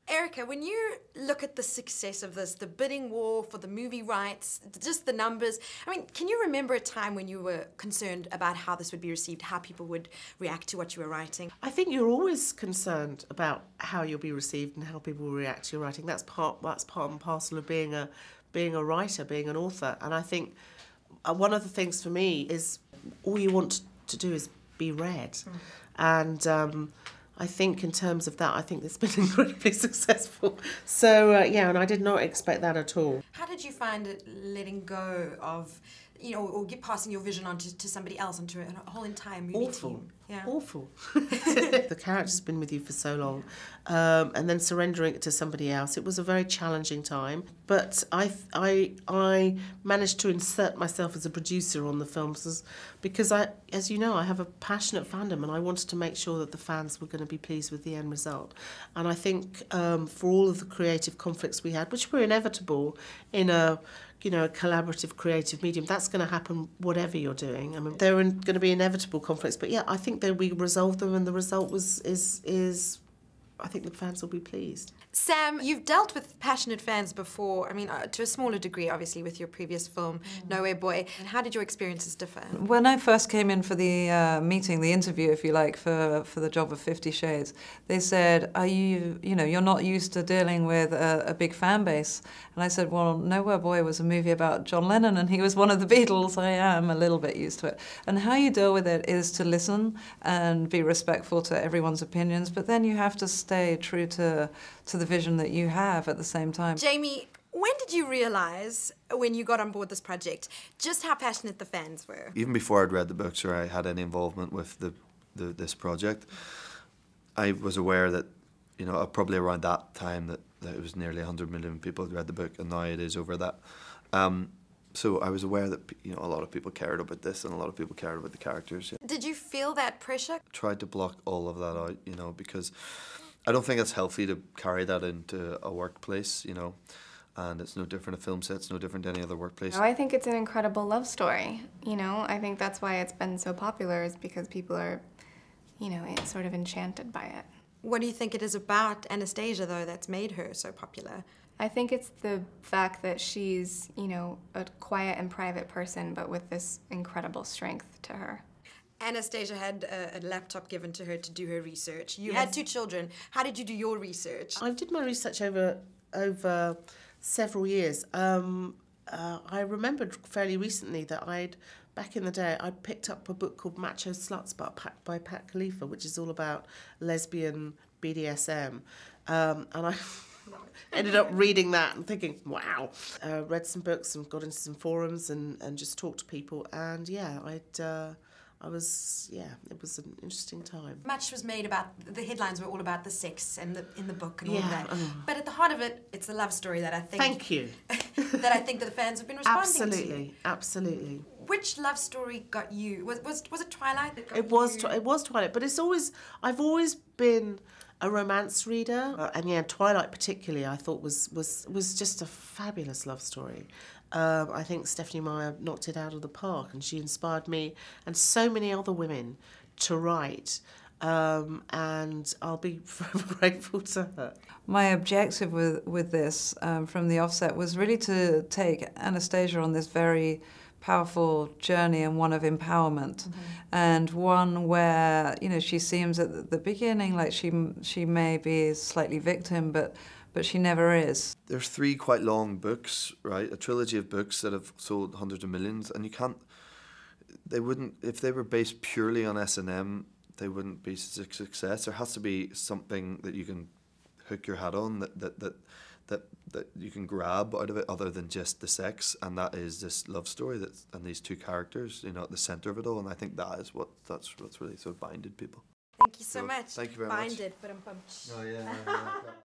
Erica, when you look at the success of this, the bidding war for the movie rights, just the numbers, I mean, can you remember a time when you were concerned about how this would be received, how people would react to what you were writing? I think you're always concerned about how you'll be received and how people will react to your writing. That's part and parcel of being a writer, being an author. And I think one of the things for me is all you want to do is be read. And I think in terms of that, I think it's been incredibly successful. So, yeah, and I did not expect that at all. How did you find it letting go of, you know, or passing your vision on to somebody else, onto a whole entire movie team? Yeah. Awful. The character's been with you for so long, and then surrendering it to somebody else. It was a very challenging time, but I managed to insert myself as a producer on the films because as you know, I have a passionate fandom, and I wanted to make sure that the fans were going to be pleased with the end result. And I think for all of the creative conflicts we had, which were inevitable in a collaborative creative medium, that's going to happen whatever you're doing. I mean, there are going to be inevitable conflicts, but yeah, I think that we resolved them, and the result is I think the fans will be pleased. Sam, you've dealt with passionate fans before, I mean, to a smaller degree, obviously, with your previous film, Nowhere Boy. And how did your experiences differ? When I first came in for the meeting, the interview, if you like, for the job of 50 Shades, they said, are you're not used to dealing with a big fan base. And I said, well, Nowhere Boy was a movie about John Lennon, and he was one of the Beatles. I am a little bit used to it. And how you deal with it is to listen and be respectful to everyone's opinions, but then you have to stay true to the vision that you have at the same time. Jamie, when did you realise, when you got on board this project, just how passionate the fans were? Even before I'd read the books or I had any involvement with this project, I was aware that, probably around that time that it was nearly 100 million people had read the book, and now it is over that. So I was aware that a lot of people cared about this, and a lot of people cared about the characters. Did you feel that pressure? Tried to block all of that out, because I don't think it's healthy to carry that into a workplace, and it's no different a film set, it's no different to any other workplace. I think it's an incredible love story, I think that's why it's been so popular, is because people are, sort of enchanted by it. What do you think it is about Anastasia, though, that's made her so popular? I think it's the fact that she's, a quiet and private person, but with this incredible strength to her. Anastasia had a laptop given to her to do her research. You had 2 children. How did you do your research? I did my research over several years. I remembered fairly recently that back in the day, I'd picked up a book called Macho Sluts by Pat Khalifa, which is all about lesbian BDSM. And I ended up reading that and thinking, wow. Read some books and got into some forums and just talked to people. And yeah, it was an interesting time. Much was made about, the headlines were all about the sex and in the book and all of that. But at the heart of it, it's the love story that I think... Thank you. that I think that the fans have been responding to. Absolutely, absolutely. Which love story got you? Was it Twilight that got it was, you? It was Twilight, but I've always been a romance reader. And yeah, Twilight particularly I thought was just a fabulous love story. I think Stephenie Meyer knocked it out of the park, and she inspired me and so many other women to write, and I'll be forever grateful to her. My objective with this from the offset was really to take Anastasia on this very powerful journey, and one of empowerment, and one where she seems at the beginning like she may be slightly victim, but she never is. There's 3 quite long books, right? A trilogy of books that have sold hundreds of millions, and they wouldn't, if they were based purely on S&M, they wouldn't be a success. There has to be something that you can hook your hat on, that you can grab out of it, other than just the sex, and that is this love story and these 2 characters, at the centre of it all, and I think that's what's really sort of binded people. Thank you so much. Thank you very Binded, much. But I'm pumped. Oh yeah.